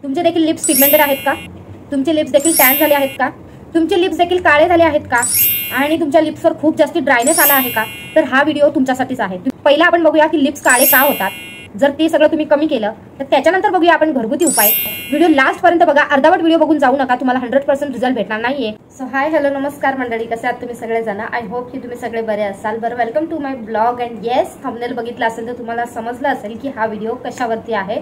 तुमचे देखील lips pigmented आहेत का? तुमचे लिप्स देखील टॅन झाले आहेत का? तुमचे लिप्स देखील काळे झाले आहेत का? आणि तुमच्या लिप्सवर खूप जास्त ड्रायनेस आला आहे का? तर हा व्हिडिओ तुमच्यासाठीच आहे. पहिला आपण बघूया की लिप्स काळे का होतात. जर ते सगळं तुम्ही कमी केलं तर त्याच्यानंतर बघूया आपण घरगुती उपाय. व्हिडिओ लास्ट पर्यंत बघा, अर्धावट व्हिडिओ बघून जाऊ नका, तुम्हाला 100% रिझल्ट भेटणार नाहीये. सो हाय हॅलो नमस्कार मंडळी, कसे आहात तुम्ही सगळेजण? आय होप की तुम्ही सगळे बरे असाल. बरं, welcome to my blog. And yes, thumbnail बघितलं असेल तर तुम्हाला समजलं असेल की हा व्हिडिओ कशावरती आहे.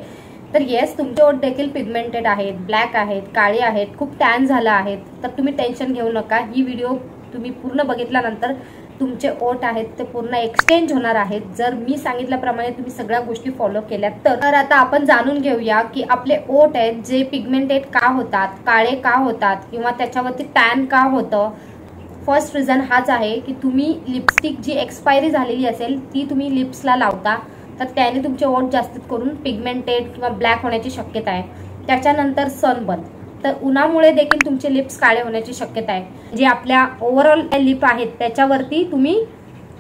तर येस, तुमचे ओठ देखील पिगमेंटेड आहेत, ब्लॅक आहेत, काळे आहेत, खूप टॅन झालं आहेत, तर तुम्ही टेन्शन घेऊ नका. ही व्हिडिओ तुम्ही पूर्ण बघितल्यानंतर तुमचे ओठ आहेत ते पूर्ण एक्सचेंज होणार आहेत, जर मी सांगितल्याप्रमाणे तुम्ही सगळ्या गोष्टी फॉलो केल्या तर. आता आपण जाणून घेऊया की आपले ओठ आहेत जे पिगमेंटेड का होतात, काळे का होतात, किंवा त्याच्यावरती टॅन का होतं. फर्स्ट रिझन हाच आहे की तुम्ही लिपस्टिक जी एक्सपायरी झालेली असेल ती तुम्ही लिप्सला लावता, तर त्याने तुमचे ओठ जास्त करून पिगमेंटेड किंवा ब्लॅक होण्याची शक्यता आहे. त्याच्यानंतर सनबर्न, तर उन्हामुळे देखील तुमचे लिप्स काळे होण्याची शक्यता आहे. जे आपल्या ओव्हरऑल लिप आहेत त्याच्यावरती तुम्ही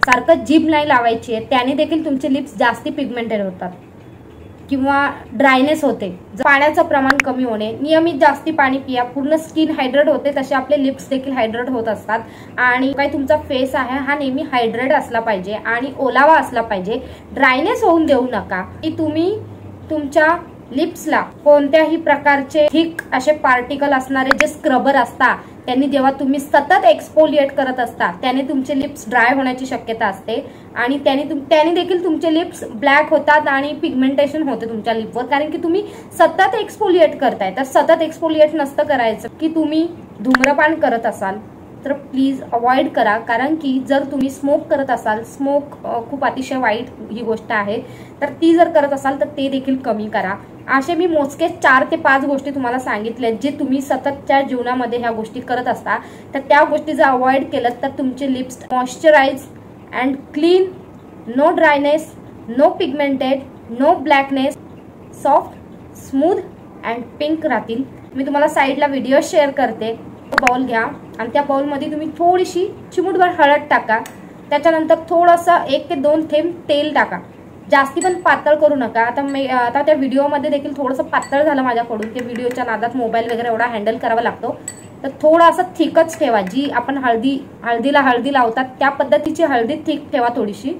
सारखं जीभ नाही लावायची आहे, त्याने देखील तुमचे लिप्स जास्ती पिगमेंटेड होतात किंवा ड्रायनेस होते. पाण्याचं प्रमाण कमी होणे, नियमित जास्ती पाणी पिया, पूर्ण स्किन हायड्रेट होते, तसे आपले लिप्स देखील हायड्रेट होत असतात. आणि काही तुमचा फेस आहे हा नेहमी हायड्रेट असला पाहिजे आणि ओलावा असला पाहिजे. ड्रायनेस होऊन देऊ नका की तुम्ही तुमच्या लिप्सला कोणत्याही प्रकारचे थिक असे पार्टिकल असणारे जे स्क्रबर असतात त्यांनी जेव्हा तुम्ही सतत एक्सफोलिएट करत असता त्याने तुमचे लिप्स ड्राय होण्याची शक्यता असते आणि त्याने देखील तुमचे लिप्स ब्लॅक होतात आणि पिगमेंटेशन होते तुमच्या लिपवर, कारण की तुम्ही सतत एक्सफोलिएट करताय. तर सतत एक्सफोलिएट नसतं करायचं. की तुम्ही धूम्रपान करत असाल तर प्लीज अवॉइड करा, कारण की जर तुम्ही स्मोक करत असाल, स्मोक खूप अतिशय वाईट ही गोष्ट आहे, तर ती जर करत असाल तर ते देखील कमी करा. असे मी मोजके 4 ते 5 गोष्टी तुम्हाला सांगितल्या जे तुम्ही सततच्या जीवनामध्ये ह्या गोष्टी करत असता, तर त्या गोष्टी जर अवॉइड केलं तर तुमचे lips moisturise and clean, no dryness, no pigmented, no blackness, soft, smooth and pink राहतील. मी तुम्हाला साईडला व्हिडिओ शेअर करते. बाउल घ्या आणि त्या बाउलमध्ये तुम्ही थोडीशी चिमूटभर हळद टाका. त्याच्यानंतर थोडंसं 1 ते 2 थेंब तेल टाका. जास्ती पण पातळ करू नका. आता त्या व्हिडिओमध्ये देखील थोडंसं पातळ झालं माझ्याकडून, ते व्हिडिओच्या नादात मोबाईल वगैरे एवढा हँडल करावा लागतो, तर थोडं असं थिकच ठेवा. जी आपण हळदीला हळदी लावतात त्या पद्धतीची हळदी थिक ठेवा थोडीशी.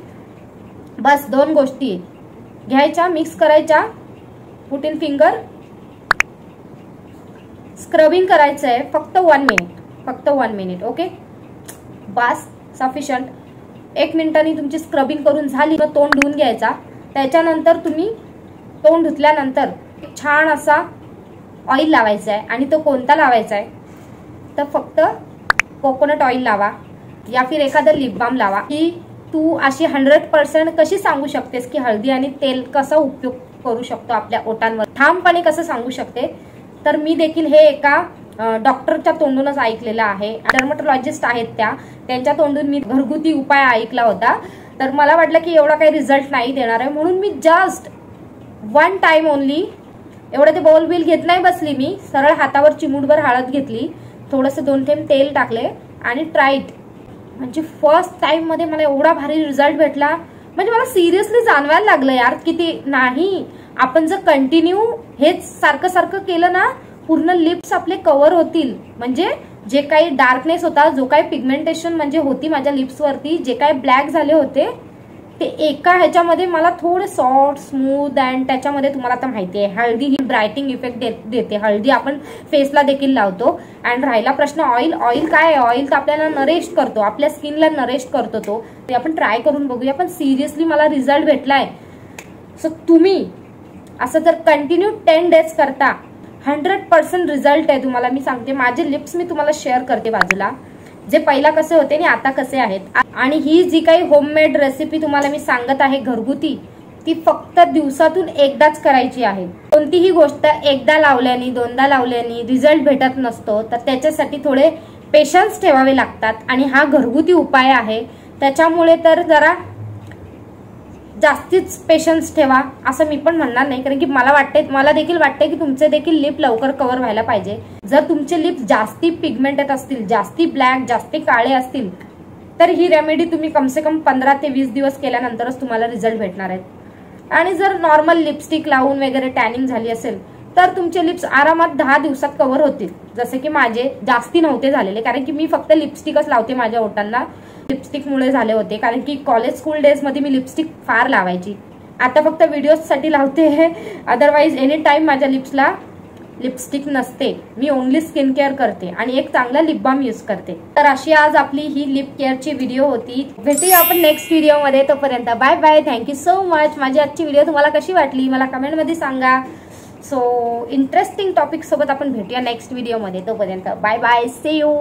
बस 2 गोष्टी घ्यायच्या, मिक्स करायच्या, पुट इन फिंगर, स्क्रबिंग करायचं आहे फक्त 1 मिनिट, फक्त 1 मिनिट. ओके, बस सफिशियंट. 1 मिनिटांनी तुमची स्क्रबिंग करून झाली तर तोंड धुवून घ्यायचा. त्याच्यानंतर तुम्ही तोंड धुतल्यानंतर छान असा ऑइल लावायचा आहे. आणि तो कोणता लावायचा आहे तर फक्त कोकोनट ऑइल लावा या फिर एखादं लिप बाम लावा. की तू अशी 100% कशी सांगू शकतेस की हळदी आणि तेल कसा उपयोग करू शकतो आपल्या ओठांवर, ठामपणे कसं सांगू शकते. तर मी देखील हे एका डॉक्टरच्या तोंडूनच ऐकलेलं आहे. डर्मॅटॉलॉजिस्ट आहेत त्यांच्या तोंडून मी घरगुती उपाय ऐकला होता. तर मला वाटलं की एवढा काही रिझल्ट नाही देणार आहे, म्हणून मी जस्ट 1 टाइम ओनली एवढं ते बाउल बिल घेत नाही बसली. मी सरळ हातावर चिमूटभर हळद घेतली, थोडंसं 2 थेंब तेल टाकले आणि ट्राईट. म्हणजे फर्स्ट टाइम मध्ये मला एवढा भारी रिझल्ट भेटला. म्हणजे मला सिरियसली जाणवायला लागलं यार किती नाही, आपण जर कंटिन्यू हेच सारखं सारखं केलं ना, पूर्ण लिप्स आपले कव्हर होतील. म्हणजे जे काही डार्कनेस होता, जो काही पिगमेंटेशन म्हणजे होती माझ्या लिप्सवरती, जे काही ब्लॅक झाले होते ते एका ह्याच्यामध्ये मला थोडे सॉफ्ट, स्मूथ. अँड त्याच्यामध्ये तुम्हाला आता माहिती आहे हळदी ही ब्रायटिंग इफेक्ट देते. हळदी आपण फेसला देखील लावतो. अँड राहिला प्रश्न ऑइल काय आहे, ऑइल तर आपल्याला नरेश करतो, आपल्या स्किनला नरेश करतो. तो आपण ट्राय करून बघूया. पण सिरियसली मला रिझल्ट भेटलाय. सो तुम्ही असं जर कंटिन्यू 10 डेज करता 100% रिझल्ट आहे. तुम्हाला मी सांगते, माझे लिप्स मी तुम्हाला शेअर करते बाजूला, जे पहिला कसे होते आणि आता कसे आहेत. आणि ही जी काही होममेड रेसिपी तुम्हाला मी सांगत आहे घरगुती, ती फक्त दिवसातून एकदाच करायची आहे. कोणतीही गोष्ट एकदा लावल्याने 2दा लावल्याने रिझल्ट भेटत नसतो, तर त्याच्यासाठी थोडे पेशन्स ठेवावे लागतात. आणि हा घरगुती उपाय आहे, त्याच्यामुळे तर जरा जास्तीच पेशन्स ठेवा असं मी पण म्हणणार नाही, कारण की मला देखील वाटते की तुमचे देखील लिप लवकर कव्हर व्हायला पाहिजे. जर तुमचे लिप्स जास्ती पिगमेंटेड असतील, जास्ती ब्लॅक, जास्ती काळे असतील, तर ही रेमेडी तुम्ही कमसे कम 15 ते 20 दिवस केल्यानंतरच तुम्हाला रिझल्ट भेटणार आहेत. आणि जर नॉर्मल लिपस्टिक लावून वगैरे टॅनिंग झाली असेल तर तुमचे लिप्स आरामात 10 दिवसात कव्हर होतील. जसे की माझे जास्ती नव्हते झालेले, कारण की मी फक्त लिपस्टिकच लावते माझ्या ओठांना. लिपस्टिकमुळे झाले होते, कारण की कॉलेज स्कूल डेज मध्ये मी लिपस्टिक फार लावायची. आता फक्त व्हिडिओसाठी लावते, अदरवाईज एनी टाइम माझ्या लिप्सला लिपस्टिक नसते. मी ओनली स्किन केअर करते आणि एक चांगला लिप बाम यूज करते. तर अशी आज आपली ही लिप केअरची व्हिडिओ होती. भेटूया आपण नेक्स्ट व्हिडिओमध्ये. तोपर्यंत bye bye. Thank you so much. माझी आजची व्हिडिओ तुम्हाला कशी वाटली मला कमेंटमध्ये सांगा. सो इंटरेस्टिंग टॉपिक सोबत आपण भेटूया नेक्स्ट व्हिडिओमध्ये. तोपर्यंत बाय बाय. C you.